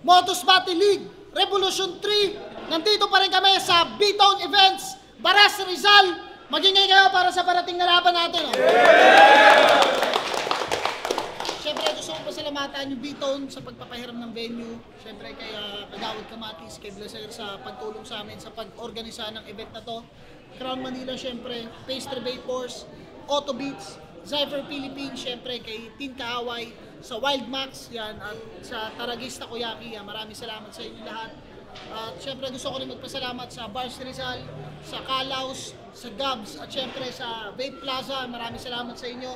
Motos Battle League, Revolution 3. Nandito pa rin kami sa B-Town Events, Baras, Rizal. Magingay kayo para sa parating na laban natin. Oh. Siyempre, gusto ko pasalamatan yung B-Town sa pagpapahiram ng venue. Siyempre, kay Kagawad Kamatis, kay Blaser sa pagtulong sa amin sa pag-organisa ng event na to. Crown Manila, siyempre, Pastry Vapors, Auto Beats, Zypher Philippines, siyempre, kay Tin Kaaway, sa Wild Max, yan, at sa Taragista Kuyaki, yan. Maraming salamat sa inyo lahat. At siyempre, gusto ko rin magpasalamat sa Bars Rizal, sa Kalaus, sa Gabs, at siyempre sa Vape Plaza. Maraming salamat sa inyo.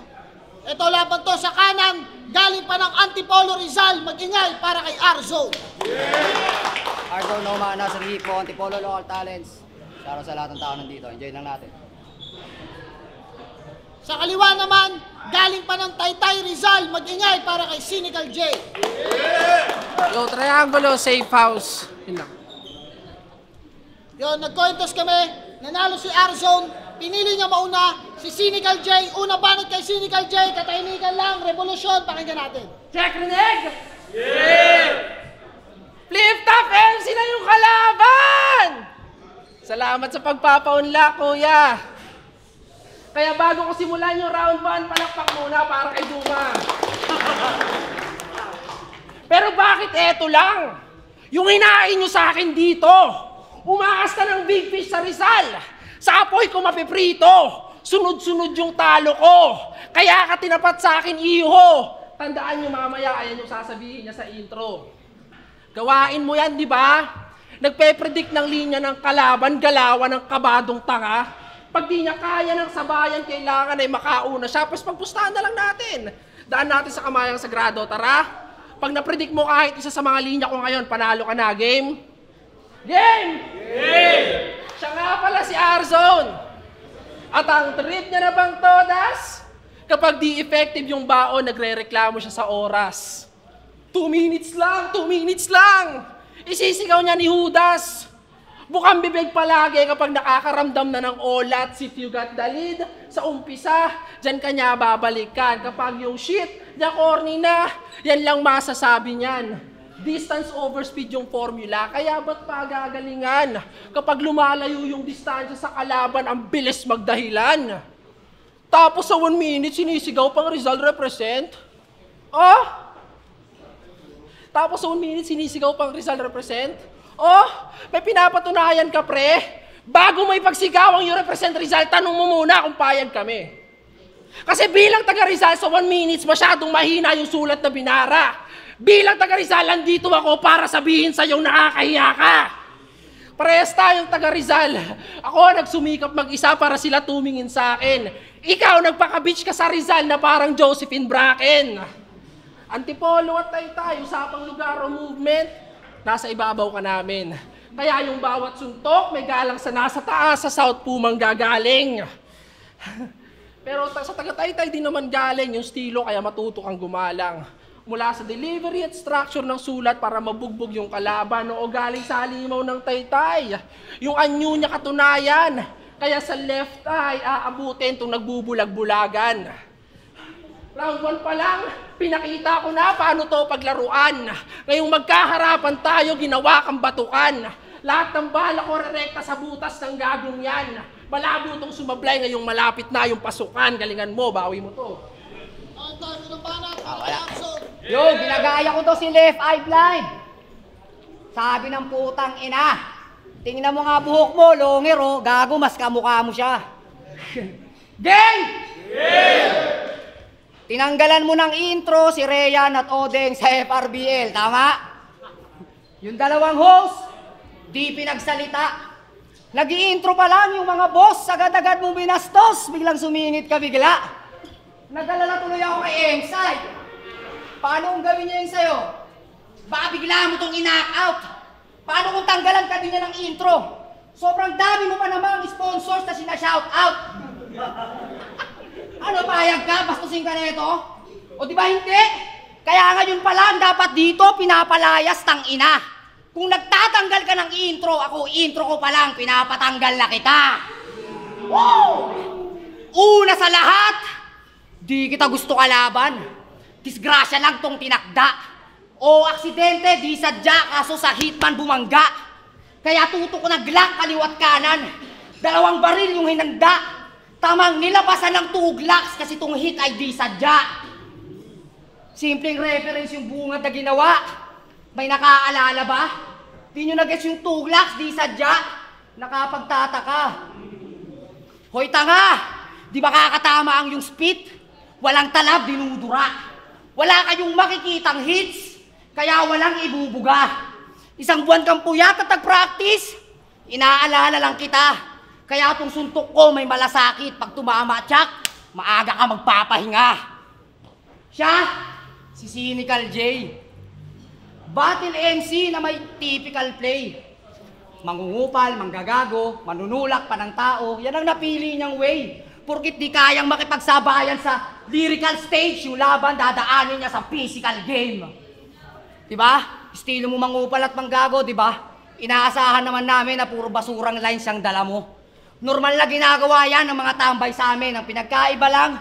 Ito, laban to sa kanan, galing pa ng Antipolo Rizal. Mag-ingay para kay Arzone. Yeah! Arzone na umana sa Ripo, Antipolo Local Talents. Para sa lahat ng tao nandito, enjoy lang natin. Sa kaliwa naman, galing pa ng Taytay Rizal. Mag-ingay para kay Cynical J. Yeah! Yo, Triangulo, safe house. Yun lang. Yun, nag-cointos kami. Nanalo si Arzone. Pinili niya mauna si Cynical J. Una banat kay Cynical J. Katahimikan lang. Revolution. Pakinggan natin. Check, Reneg! Yeah! Flip top MC na yung kalaban! Salamat sa pagpapaunlak, kuya. Kaya bago ko simulan yung round 1, palakpak muna para kay Duma. Pero bakit eto lang? Yung hinain nyo sa akin dito, umakas ka ng big fish sa Rizal. Sa apoy ko mapiprito. Sunod-sunod yung talo ko. Kaya ka tinapat sa akin, iho. Tandaan nyo mamaya, ayan yung sasabihin niya sa intro. Gawain mo yan, di ba? Nagpe-predict ng linya ng kalaban, galawan ng kabadong tanga. Pag di niya kaya ng sabayan, kailangan ay makauna siya. Tapos pagpustahan na lang natin. Daan natin sa kamayang sagrado, tara. Pag na-predict mo kahit isa sa mga linya ko ngayon, panalo ka na. Game? Game! Game! Siya nga pala si Arzone. At ang trip niya na bang todas? Kapag di effective yung baon, nagre-reklamo siya sa oras. 2 minutes lang, 2 minutes lang! Isisigaw niya ni Judas. Bukang bibig palagi kapag nakakaramdam na ng olat. If you got the lead, sa umpisa, dyan ka niya babalikan. Kapag yung shit, niya corny na, yan lang masasabi niyan. Distance over speed yung formula, kaya ba't pa gagalingan? Kapag lumalayo yung distansya sa kalaban, ang bilis magdahilan. Tapos sa 1 minute, sinisigaw pang Rizal represent. Oh! Tapos sa 1 minute, sinisigaw pang Rizal represent. Oh, may pinapatunayan ka, pre. Bago may pagsigaw ang you represent Rizal, tanong mo muna kung payag kami. Kasi bilang taga Rizal, sa 1 minutes, masyadong mahina yung sulat na binara. Bilang taga Rizal, andito ako para sabihin sa'yo nakakahiya ka. Parehas tayong taga Rizal. Ako nagsumikap mag-isa para sila tumingin sa akin. Ikaw, nagpaka-bitch ka sa Rizal na parang Josephine Bracken. Antipolo at Taytay, usapang lugar o movement, nasa ibabaw ka namin. Kaya yung bawat suntok, may galang sa nasa taas, sa South Pumang gagaling. Pero sa taga-Taytay din naman galing yung estilo, kaya matuto kang gumalang. Mula sa delivery at structure ng sulat para mabugbog yung kalaban, o galing sa halimaw ng Taytay. Yung anyo niya katunayan, kaya sa left eye, aabutin itong nagbubulag-bulagan. Round 1 pa lang, pinakita ko na paano to paglaruan. Ngayong magkaharapan tayo, ginawa kang batukan. Lahat ng bala ko rerekta sa butas ng gagong yan. Malabo itong sumablay ngayong malapit na yung pasukan. Galingan mo, bawi mo to. Ang dami ng banat para kay Arzone. Yo, ginagaya ko to si Left Eye Blind. Sabi ng putang ina, tingnan mo nga buhok mo, longer oh, gago, mas kamukha mo siya. Game! Game! Tinanggalan mo ng intro si Ryan at Odeng sa FRBL, tama? Yung dalawang host, di pinagsalita. Nag-i-intro pa lang yung mga boss, agad-agad mo binastos, biglang sumingit ka bigla. Nag-alala tuloy ako kay Engsay. Paano kung gawin niya yun sa'yo? Baka bigla mo tong i-knock out. Paano kung tanggalan ka din niya ng intro? Sobrang dami mo pa namang sponsors na sina-shout out. Ano, payag ka? Bastusin ka na ito? O di ba hindi? Kaya ngayon pa lang, dapat dito pinapalayas tang ina. Kung nagtatanggal ka ng intro, ako intro ko pa lang, pinapatanggal na kita. Wow! Una sa lahat, di kita gusto kalaban. Disgrasya lang tong tinakda. O aksidente, di sadya, kaso sa hitman bumangga. Kaya tutok ko ng Glock kaliwat kanan. 2 baril yung hinanda. Tamang nilabasan ng 2 Glocks kasi itong hit ay di sadya. Simpleng reference yung bungad na ginawa. May nakaalala ba? Di nyo na-guess yung 2 Glocks, di sadya. Nakapagtataka. Hoy tanga! Di ba kakatama ang yung spit? Walang talab, dinudura. Wala kayong makikitang hits, kaya walang ibubuga. 1 buwan kang puyat at nag-practice, inaalala lang kita. Kaya itong suntok ko may malasakit. Pag tumama, tsak, maaga ka magpapahinga. Siya, si Cynical J. Battle MC na may typical play. Mangungupal, manggagago, manunulak pa ng tao, yan ang napili niyang way. Porkit di kayang makipagsabayan sa lyrical stage, yung laban dadaanin niya sa physical game. Diba? Estilo mo mangupal at manggago, diba? Inaasahan naman namin na puro basurang lines ang dala mo. Normal na ginagawa yan ng mga tambay sa amin. Ang pinagkaiba lang,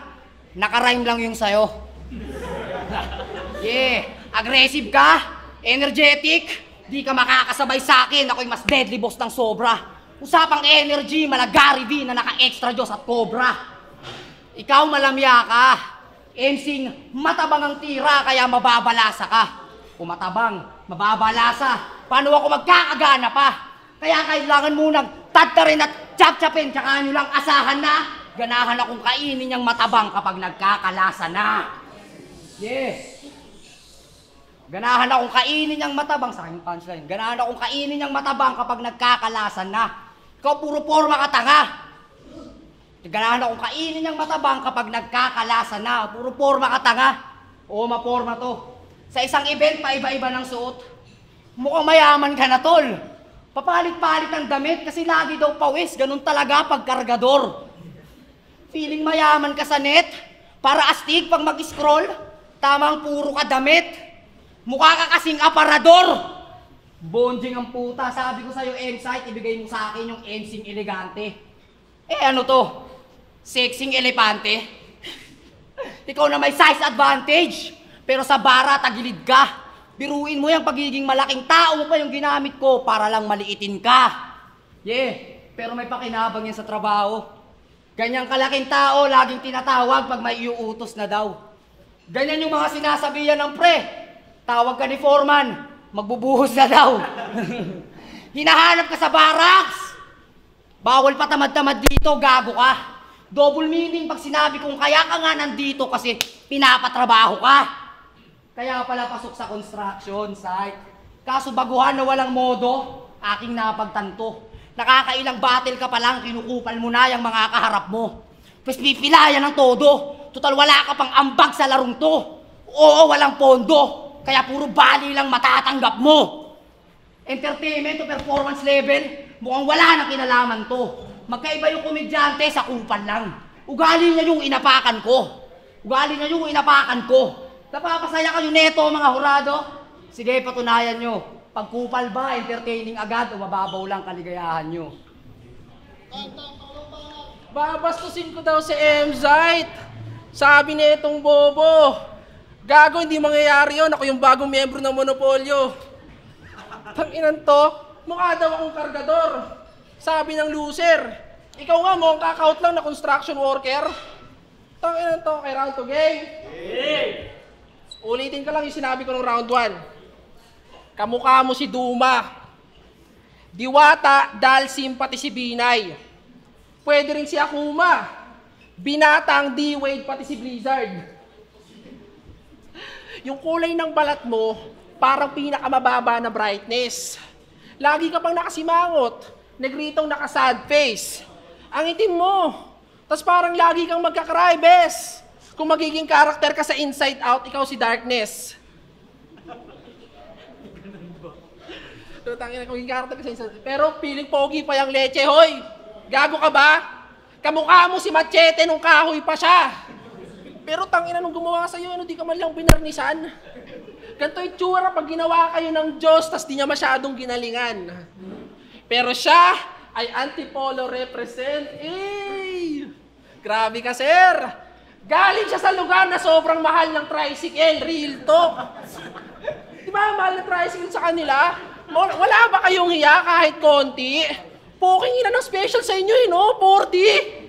nakarhyme lang yung sayo. Yeah, aggressive ka, energetic, di ka makakasabay sa akin. Ako'y mas deadly boss ng sobra. Usapang energy, malagari V na naka-extra Diyos at Cobra. Ikaw malamya ka. MCing matabang ang tira kaya mababalasa ka. Kung matabang, mababalasa, paano ako magkakagana pa? Kaya kailangan munang tadtarin at chap-chapin, tsaka nyo lang asahan na ganahan akong kainin niyang matabang kapag nagkakalasa na. Yes. Ganahan akong kainin niyang matabang, sa aking punchline, ganahan akong kainin niyang matabang kapag nagkakalasan na. Ikaw puro forma ka tanga. Ganahan akong kainin niyang matabang kapag nagkakalasan na. Puro forma ka tanga. Oo, maporma to. Sa isang event, paiba-iba ng suot. Mukhang mayaman ka na, tol. Papalit-palit ng damit kasi lagi daw pawis. Ganun talaga pag kargador. Feeling mayaman ka sa net. Para astig pag mag-scroll. Tamang puro ka damit. Mukha ka kasing aparador! Bonjing ang puta. Sabi ko sa'yo, M-Site, ibigay mo sa akin yung MCing elegante. Eh ano to? Sexing elepante? Ikaw na may size advantage. Pero sa bara, tagilid ka. Biruin mo yung pagiging malaking tao mo pa yung ginamit ko para lang maliitin ka. Yeah, pero may pakinabang yan sa trabaho. Ganyang kalaking tao, laging tinatawag pag may iuutos na daw. Ganyan yung mga sinasabihan ng pre. Tawag ka ni Foreman, magbubuhos na daw. Hinahanap ka sa barracks. Bawal pa tamad-tamad dito, gago ka. Double meaning pag sinabi kong kaya ka nga nandito kasi pinapatrabaho ka. Kaya pala pasok sa construction site. Kaso baguhan na walang modo, aking napagtanto. Nakakailang battle ka pa lang, kinukupal mo na yung mga kaharap mo. Pues pipilayan ng todo. Total wala ka pang ambag sa larong to. Oo, walang pondo. Kaya puro bali lang matatanggap mo. Entertainment to performance level, mukhang wala na kinalaman to. Magkaiba yung komedyante sa kupal lang. Ugali niya yung inapakan ko. Ugali niya yung inapakan ko. Napapasaya kayo neto mga hurado. Sige, patunayan nyo. Pag kupal ba, entertaining agad o mababaw lang kaligayahan nyo? Babastusin ko daw si M-Site. Sabi na itong bobo. Gago, hindi mangyayari yun. Ako yung bagong miyembro ng Monopolyo. Tanginan to, mukha daw akong kargador. Sabi ng loser. Ikaw nga mo, ang kakaut lang na construction worker. Tanginan to, kay round 2 game. Hey! Ulitin ka lang yung sinabi ko ng round 1. Kamukha mo si Duma. Diwata, dahil simpati si Binay. Pwede rin si Akuma. Binatang D-Wade pati si Blizzard. Yung kulay ng balat mo, parang pinakamababa na brightness. Lagi ka pang nakasimangot, negritong naka-sad face. Ang itim mo, tas parang lagi kang magkakry, bes. Kung magiging karakter ka sa Inside Out, ikaw si Darkness. Pero feeling pogi pa yung leche, hoy. Gago ka ba? Kamukha mo si Machete nung kahoy pa siya. Pero tangina nung gumawa sa'yo, ano, di ka man lang binarnisan. Ganto itsura pag ginawa kayo ng Diyos, tas di niya masyadong ginalingan. Pero siya ay antipolo represent. Eh! Grabe ka, sir! Galing siya sa lugar na sobrang mahal ng tricycle, real talk. Di nagmamahal na tricycle sa kanila? Wala ba kayong hiya kahit konti? Poking ina ng special sa inyo eh, no? 40?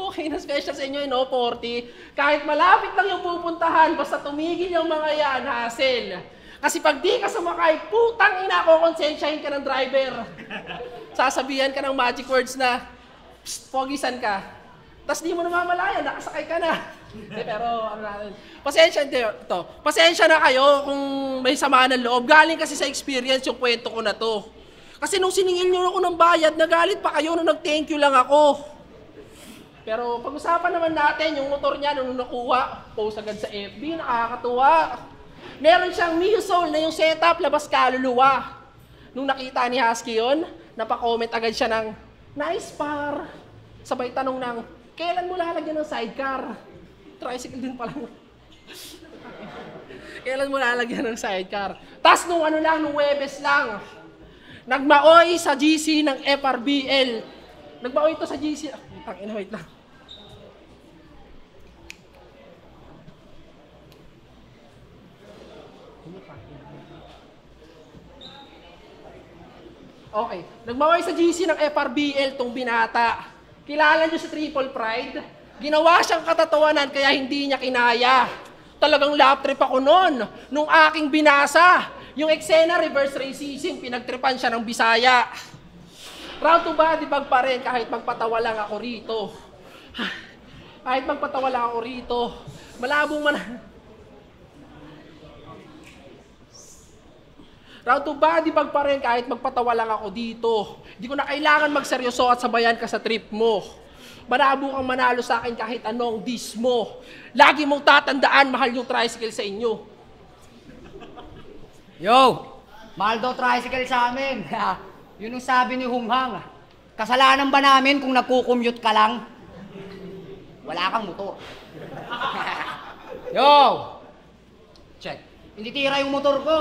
Okay na special sa inyo, no? 40. Kahit malapit lang yung pupuntahan, basta tumigil yung mga yan, hassle. Kasi pag di ka sumakay, putang ina ko, konsensyahin ka ng driver. Sasabihan ka ng magic words na, psst, pogisan ka. Tapos di mo namamalayan, nakasakay ka na. Pero, ano natin, pasensya na kayo kung may samaan ng loob. Galing kasi sa experience yung kwento ko na to. Kasi nung siningil nyo ako ng bayad, nagalit pa kayo nung nag-thank you lang ako. Pero pag-usapan naman natin, yung motor niya nung nakuha, post agad sa FB, nakakatuwa. Meron siyang Mio Soul na yung setup, labas kaluluwa. Nung nakita ni Husky yun, napaka-comment agad siya ng, nice par. Sabay tanong ng, kailan mo lalagyan ng sidecar? Tricycle din pala. Kailan mo lalagyan ng sidecar? Tapos nung Webes lang, nagmaoy sa GC ng FRBL. Nagmaoy ito sa GC. Wait lang. Okay. Nagmaway sa GC ng FRBL tong binata. Kilala niyo si Triple Pride? Ginawa siyang katatawanan kaya hindi niya kinaya. Talagang lap trip ako noon. Nung aking binasa, yung eksena reverse racism, pinagtripan siya ng Bisaya. Round to body bag pa rin kahit magpatawa lang ako rito. Kahit magpatawa lang ako rito. Malabong Round to body bag pa rin kahit magpatawa lang ako dito. Hindi ko na kailangan magseryoso at sabayan ka sa trip mo. Malabo kang manalo sa akin kahit anong diss mo. Lagi mong tatandaan mahal yung tricycle sa inyo. Yo! Mahal daw tricycle sa amin. Yun ang sabi ni Hunghang. Kasalanan ba namin kung nagkukommute ka lang? Wala kang motor. Yo! Check. Hindi tira yung motor ko.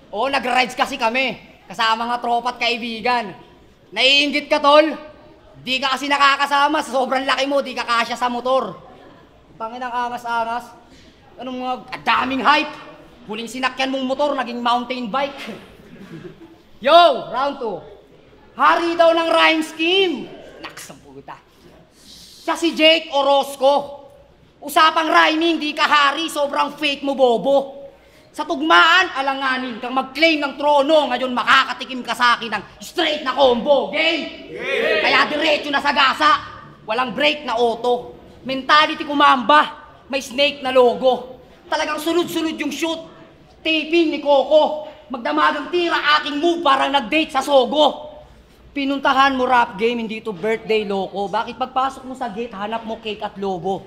Oo, nag-rides kasi kami. Kasama mga tropa at kaibigan. Naiinggit ka, tol? Di ka kasi nakakasama. Sa sobrang laki mo, di ka kasya sa motor. Panginang angas-angas. Anong mga daming hype. Huling sinakyan mong motor, naging mountain bike. Yo! Round 2. Hari daw ng rhyme scheme. Naksang puta. Siya si Jake Orozco. Usapang rhyming, di ka hari, sobrang fake mo, bobo. Sa tugmaan, alanganin kang mag-claim ng trono. Ngayon makakatikim ka sa akin ng straight na combo. Game? Kaya diretso na sa gasa. Walang break na auto. Mentality kumamba. May snake na logo. Talagang sunod-sunod yung shoot. Taping ni Coco. Magdamagang tira aking move parang nag-date sa Sogo. Pinuntahan mo rap game, hindi to birthday loko. Bakit pagpasok mo sa gate, hanap mo cake at lobo?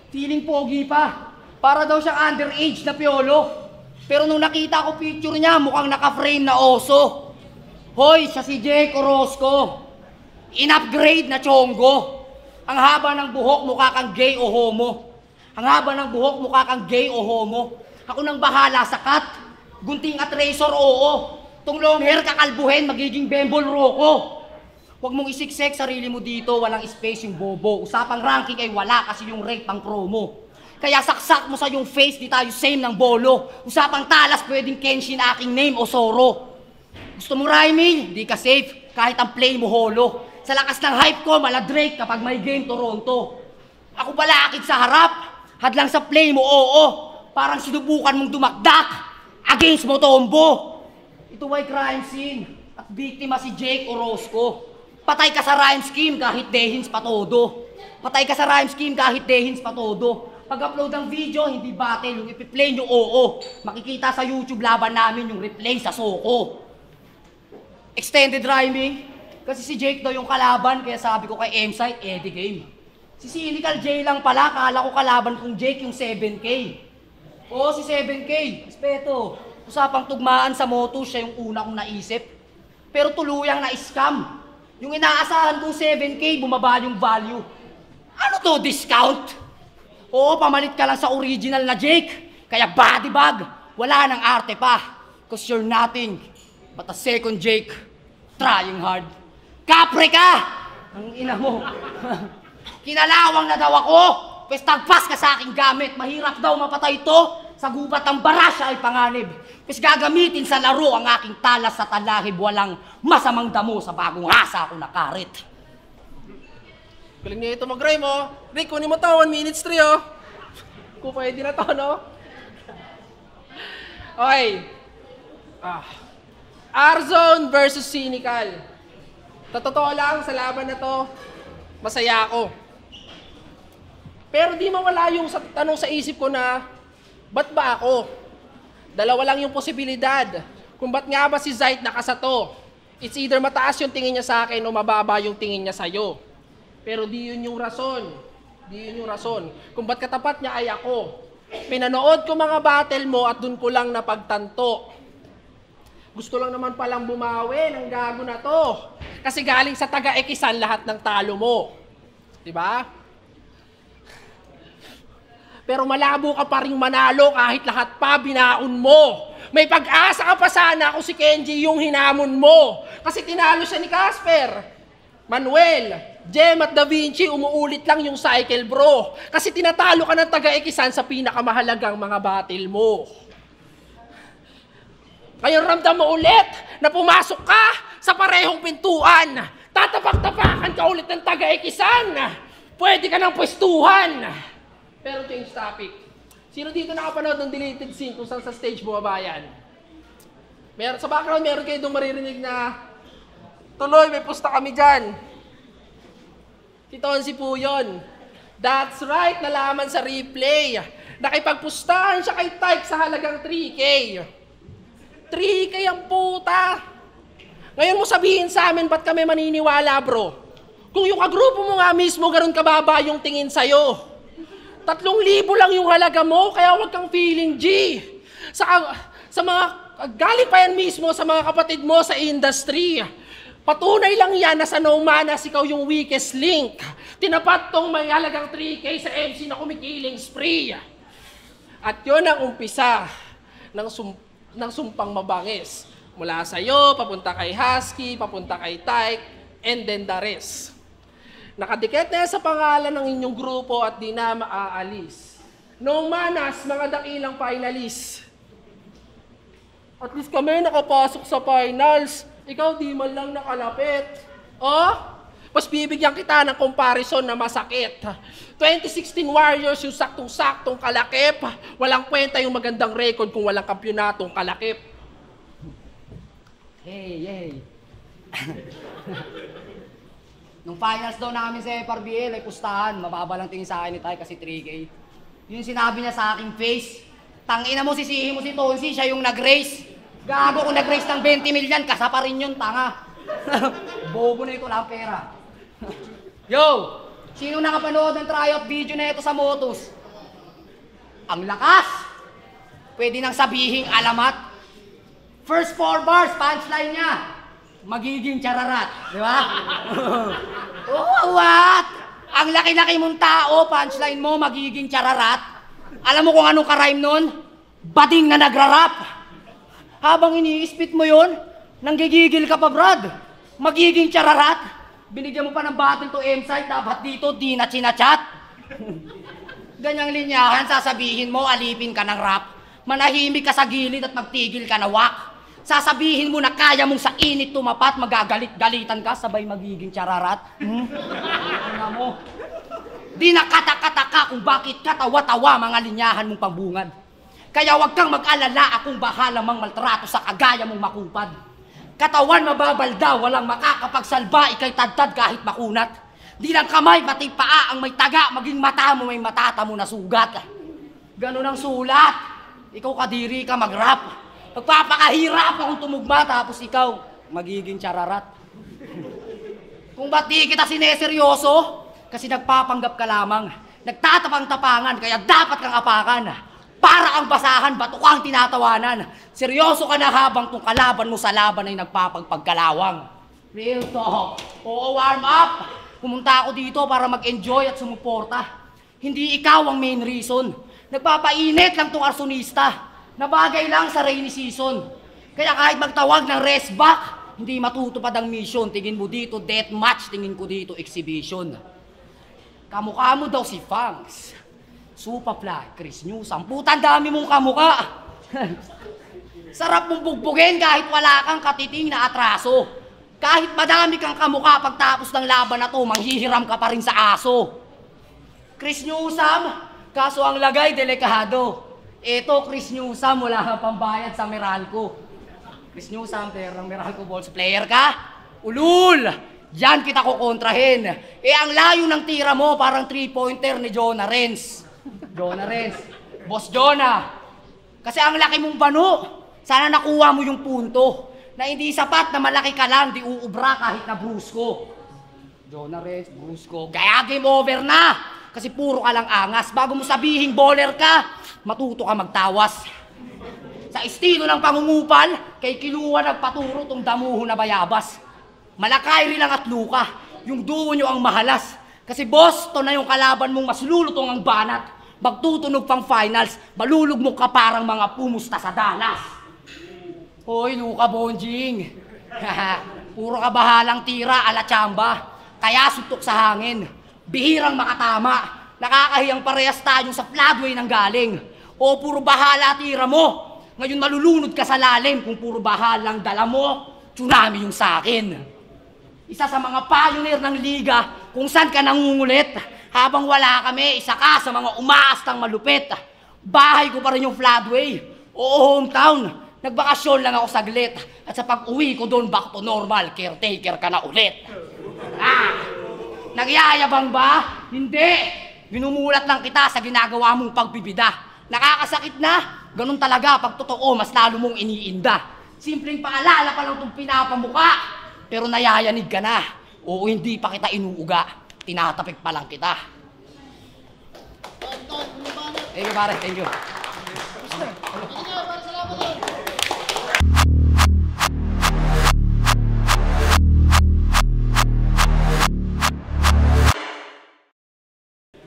Feeling pogi pa. Para daw siyang underage na piolo. Pero nung nakita ko picture niya, mukhang naka-frame na oso. Hoy, siya si Jake Orozco. In-upgrade na chongo. Ang haba ng buhok, mukha kang gay o homo. Ang haba ng buhok, mukha kang gay o homo. Ako nang bahala sa cut. Gunting at razor, oo. Tung long hair kakalbuhin, magiging bembol roko. Huwag mong isiksek sarili mo dito, walang space yung bobo. Usapang ranking ay wala kasi yung rate pang promo. Kaya saksak mo sa yung face, di tayo same ng bolo. Usapang talas, pwedeng Kenshin aking name o Zoro. Gusto mo rhyming? Di ka safe, kahit ang play mo holo. Sa lakas ng hype ko, mala Drake kapag may game Toronto. Ako balakid sa harap, hadlang sa play mo oo. Parang sinubukan mong dumakdak, against mo tombo. Ito ay crime scene, at biktima si Jake Orozco. Patay ka sa rhyme scheme kahit dehins pa todo. Patay ka sa rhyme scheme kahit dehins pa todo. Pag-upload ng video, hindi battle, yung ipi-play nyo oo. Makikita sa YouTube laban namin yung replay sa Soko. Extended rhyming, kasi si Jake daw yung kalaban, kaya sabi ko kay M-Site, Eddie Game. Si Cynical J lang pala, kala ko kalaban kong Jake yung 7K. Oo, si 7K, respeto. Usapang tugmaan sa moto, siya yung una kong naisip. Pero tuluyang na-scam. Yung inaasahan kong 7K, bumaba yung value. Ano to, discount? Oo, pamalit ka lang sa original na Jake. Kaya body bag, wala nang arte pa. Cause you're nothing but a second Jake trying hard. Kapre ka! Ang ina mo. Kinalawang na daw ako. Pwes tagpas ka sa aking gamit. Mahirap daw mapatay to. Sa gubat ng barasya ay panganib. Kasi gagamitin sa laro ang aking talas sa talahib. Walang masamang damo sa bagong hasa ako nakarit. Galing niya ito mag-rhyme, oh. Rick, kunin mo to, 1 minutes 3, oh. Kung pwede na to, no? Okay. R-Zone versus Cynical. Totoo lang, sa laban na to, masaya ako. Pero di mawala yung tanong sa isip ko na, ba't ba ako? Dalawa lang yung posibilidad. Kung ba't nga ba si Zayt nakasato? It's either mataas yung tingin niya sa akin o mababa yung tingin niya sa'yo. Pero di yun yung rason. Di yun yung rason. Kung ba't katapat niya ay ako. Pinanood ko mga battle mo at dun ko lang napagtanto. Gusto lang naman palang bumawi ng gago na to. Kasi galing sa taga-ekisan lahat ng talo mo. Diba? Pero malabo ka pa rin manalo kahit lahat pa binaon mo. May pag-asa ka pa sana kung si Kenji yung hinamon mo. Kasi tinalo siya ni Casper. Manuel, Jem at Da Vinci, umuulit lang yung cycle, bro. Kasi tinatalo ka ng taga-ekisan sa pinakamahalagang mga battle mo. Ngayon ramdam mo ulit na pumasok ka sa parehong pintuan. Tatapak-tapakan ka ulit ng taga-ekisan. Pwede ka ng pwestuhan. Pero change topic. Sino dito nakapanood ng deleted scene kung saan sa stage bumaba yan? Sa background, meron kayo doon maririnig na tuloy, may pusta kami dyan. Si Tonsi po yun. That's right, nalaman sa replay. Nakipagpustahan siya kay Tyke sa halagang 3K. 3K ang puta. Ngayon mo sabihin sa amin, ba't kami maniniwala, bro? Kung yung kagrupo mo nga mismo, ganun kababa yung tingin sa'yo. 3,000 lang yung halaga mo, kaya huwag kang feeling G. Sa mga, galing pa yan mismo sa mga kapatid mo sa industry. Patunay lang yan na sa No Manas, ikaw yung weakest link. Tinapat tong may halagang 3K sa MC na kumikiling spree. At yun ang umpisa ng sumpang mabangis. Mula sa'yo, papunta kay Husky, papunta kay Tyke, and then the rest. Nakadikit na sa pangalan ng inyong grupo at di na maaalis. No Manas, mga dakilang finalists. At least kami nakapasok sa finals. Ikaw di man lang nakalapit. Oh? Mas bibigyan kita ng comparison na masakit. 2016 Warriors yung saktong-saktong kalakip. Walang kwenta yung magandang record kung walang kampyonatong kalakip. Hey. Nung finals daw namin sa FRBL ay pustahan, mababa lang tingin sa akin ni Ty kasi 3K. Yun sinabi niya sa aking face, tangina mo, sisihin mo si Tonsi, siya yung nag-race. Gago kung nag-race ng 20 million, kasa pa rin yun, tanga. Bobo na ito lang pera. Yo, sino nakapanood ng tryout video na ito sa Motos? Ang lakas! Pwede nang sabihin alamat. First 4 bars, punchline niya. Magiging chararat, di ba? Oh, what? Ang laki-laki mong tao, punchline mo, magiging chararat. Alam mo kung anong ka-rhyme nun? Bading na nagrarap. Habang ini-spit mo yun, nanggigigil ka pa, Brad. Magiging chararat. Binigyan mo pa ng battle to M-site, dapat dito di na chinachat. Ganyang linyahan, sasabihin mo, alipin ka ng rap. Manahimik ka sa gilid at magtigil ka na wak. Sasabihin mo na kaya mong sa init tumapat, magagalit-galitan ka, sabay magiging chararat. Ano mo? Di nakata-kataka kung bakit katawa-tawa mga linyahan mong pambungad. Kaya wag kang mag-alala, akong bahala mang maltrato sa kagaya mong makupad. Katawan mababalda, walang makakapagsalba, ikay tadtad kahit makunat. Di lang kamay, pati paa ang may taga, maging mata mo may matata mo na sugat. Ganun ang sulat. Ikaw kadiri ka mag-rap. Magpapakahirap akong tumugma, tapos ikaw, magiging chararat. Kung ba't di kita sineseryoso? Kasi nagpapanggap ka lamang. Nagtatapang-tapangan, kaya dapat kang apakan. Para ang basahan, bato kang tinatawanan. Seryoso ka na habang tong kalaban mo sa laban ay nagpapagpagkalawang. Real talk. Oo, warm up. Pumunta ako dito para mag-enjoy at sumuporta. Hindi ikaw ang main reason. Nagpapainit lang tong arsonista. Nabagay lang sa rainy season. Kaya kahit magtawag ng rest back, hindi matutupad ang mission. Tingin mo dito, death match. Tingin ko dito, exhibition. Kamukha mo daw si Fangs. Superfly, Chris Newsom. Putang dami mong kamuka. Sarap mong bugbugin kahit wala kang katiting na atraso. Kahit madami kang kamuka pagtapos ng laban na to, manghihiram ka pa rin sa aso. Chris Newsom, kaso ang lagay delikado. Eto, Chris Newsom, wala kang pambayad sa Meralco. Chris Newsom, player ng Meralco Balls. Player ka? Ulul! Diyan kita kukontrahin. Ang layo ng tira mo, parang 3-pointer ni Jonah Renz. Jonah Renz. Boss Jonah. Kasi ang laki mong bano. Sana nakuha mo yung punto. Na hindi sapat na malaki ka lang, di uubra kahit na brusko. Jonah Renz, brusko. Kaya game over na. Kasi puro ka lang angas. Bago mo sabihing bowler ka, matuto ka magtawas. Sa estilo ng pangungupal, kay Kiluwa nagpaturo tong damuho na bayabas. Malakay rin lang at luka, yung duo nyo ang mahalas. Kasi boss, to na yung kalaban mong mas lulutong ang banat. Magtutunog pang finals, malulugmok ka parang mga pumusta sa Dallas. Hoy, Luka Bonjing. Puro ka bahalang tira ala tsamba. Kaya suntok sa hangin. Bihirang makatama. Nakakahiyang parehas tayo sa floodway ng galing. O puro bahala tira mo. Ngayon malulunod ka sa lalim kung puro bahalang dala mo. Tsunami yung sakin. Isa sa mga pioneer ng liga kung saan ka nangungulit. Habang wala kami, isa ka sa mga umaastang malupit. Bahay ko pa rin yung floodway. Oo, hometown. Nagbakasyon lang ako saglit. At sa pag-uwi ko doon back to normal, caretaker ka na ulit. Nagyayabang ba? Hindi. Minumulat lang kita sa ginagawa mong pagbibida. Nakakasakit na. Ganun talaga pag totoo, mas lalo mong iniinda. Simpleng paalala pa lang itong pinapamuka. Pero nayayanig ka na. Oo, hindi pa kita inuuga. Tinatapik pa lang kita. Thank you, pare. Thank you.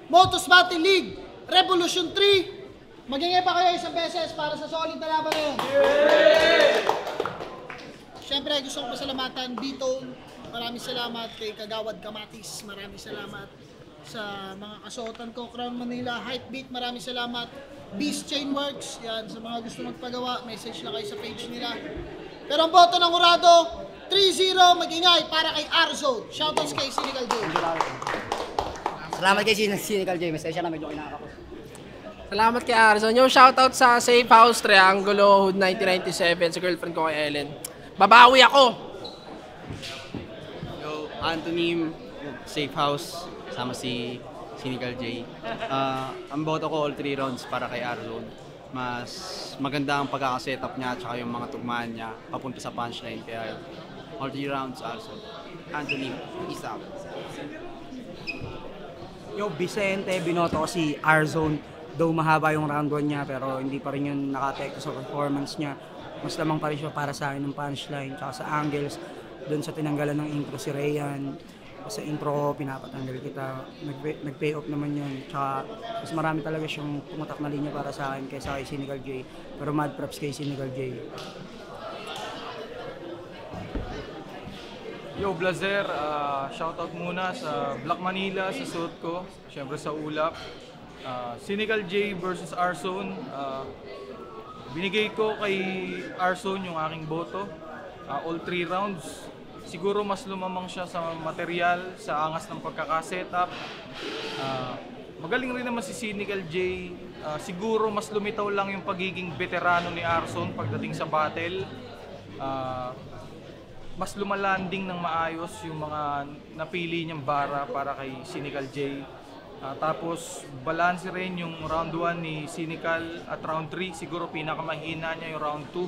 Motos Battle League, Revolution 3. Magingay pa kayo isang beses para sa solid na laban ngayon. Siyempre, gusto ko pasalamatan B-Tone. Maraming salamat kay Kagawad Kamatis. Maraming salamat sa mga kasuotan ko. Crown Manila, Hypebeat. Maraming salamat. Beast Chainworks. Yan, sa mga gusto magpagawa, message lang kayo sa page nila. Pero ang boto ng Urado, 3-0, magingay para kay Arzone. Shoutouts kay Cynical J. Salamat kay Cynical J. Message na medyo kinakapos. Salamat kay Arzon. Yung shoutout sa Safe House Triangulo Hood 1997 sa girlfriend ko kay Ellen. Babawi ako! Yo, Anthony, Safe House, sama si Cynical J. Ang boto ko all 3 rounds para kay Arzone. Mas maganda ang pagkakasetup niya at saka yung mga tugmaan niya papunta sa punchline. Kaya all 3 rounds Arzone. Anthony, peace out. Yo, Vicente, binoto ko si Arzone. Though mahaba yung round 1 niya, pero hindi pa rin yun nakatekto sa performance niya. Mas lamang pa rin siya para sa akin ng punchline, tsaka sa angles. Doon sa tinanggalan ng intro si Rayan. Sa intro, pinapatanggal kita. Nag-pay off naman yun. Tsaka mas marami talaga siyang pumutak na linya para sa akin kaysa kay Cynical J. Pero mad props kay Cynical J. Yo, Blazer, shoutout muna sa Black Manila, sa suot ko, syempre sa ulap. Cynical J versus Arzone. Binigay ko kay Arzone yung aking boto. All 3 rounds. Siguro mas lumamang siya sa material, sa angas ng pagkakasetup. Magaling rin naman si Cynical J. Siguro mas lumitaw lang yung pagiging veterano ni Arzone pagdating sa battle. Mas lumalanding ng maayos yung mga napili niyang bara para kay Cynical J. Tapos balance rin yung round 1 ni Cynical at round 3. Siguro pinakamahina niya yung round 2.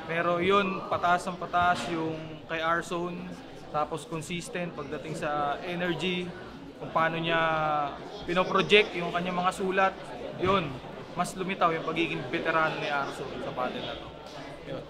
Pero yun, pataas ang pataas yung kay Arzone. Tapos consistent pagdating sa energy, kung paano niya pinoproject yung kanyang mga sulat. Yun, mas lumitaw yung pagiging veterano ni Arzone sa battle na to. Yun.